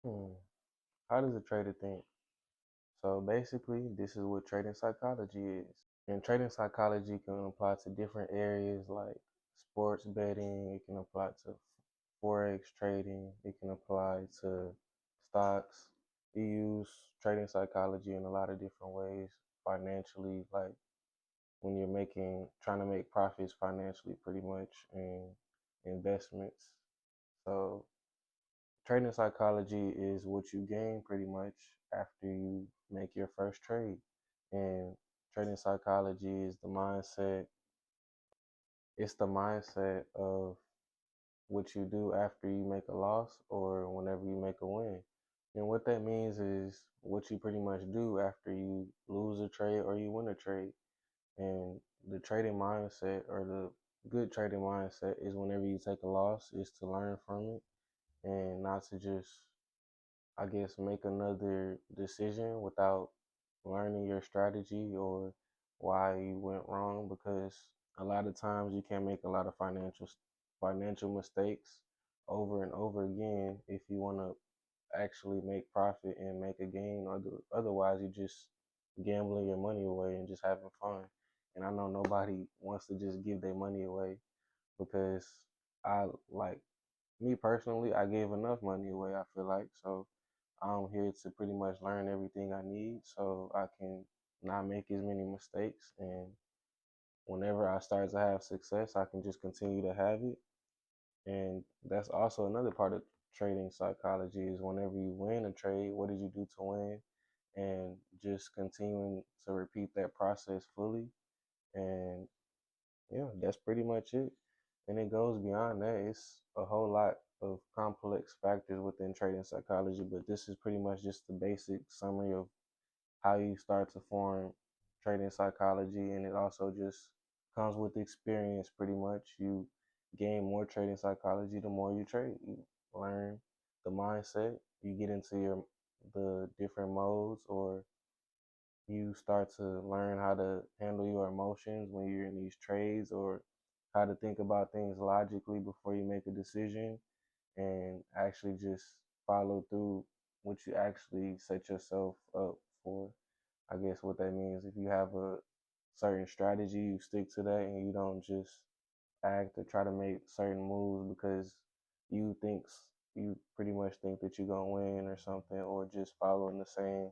Hmm. How does a trader think? So basically, this is what trading psychology is. And trading psychology can apply to different areas like sports betting, it can apply to forex trading, it can apply to stocks. You use trading psychology in a lot of different ways financially, like when you're trying to make profits financially pretty much in investments. So trading psychology is what you gain pretty much after you make your first trade. And trading psychology is the mindset. It's the mindset of what you do after you make a loss or whenever you make a win. And what that means is what you pretty much do after you lose a trade or you win a trade. And the trading mindset or the good trading mindset is whenever you take a loss is to learn from it and not to just, I guess, make another decision without learning your strategy or why you went wrong, because a lot of times you can make a lot of financial mistakes over and over again if you want to actually make profit and make a gain, or otherwise you just gambling your money away and just having fun. And I know nobody wants to just give their money away, because I like me personally, I gave enough money away, I feel like. So I'm here to pretty much learn everything I need so I can not make as many mistakes. And whenever I start to have success, I can just continue to have it. And that's also another part of trading psychology is whenever you win a trade, what did you do to win? And just continuing to repeat that process fully. And yeah, that's pretty much it. And it goes beyond that. It's a whole lot of complex factors within trading psychology, but this is pretty much just the basic summary of how you start to form trading psychology. And it also just comes with experience pretty much. You gain more trading psychology the more you trade. You learn the mindset, you get into the different modes, or you start to learn how to handle your emotions when you're in these trades, or how to think about things logically before you make a decision and actually just follow through what you actually set yourself up for. I guess what that means, if you have a certain strategy, you stick to that and you don't just act or try to make certain moves because you pretty much think that you're gonna win or something, or just following the same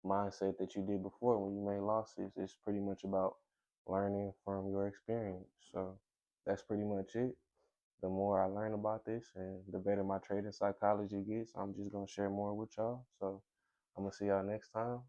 mindset that you did before when you made losses. It's pretty much about learning from your experience. So that's pretty much it. The more I learn about this and the better my trading psychology gets, I'm just gonna share more with y'all. So I'm gonna see y'all next time.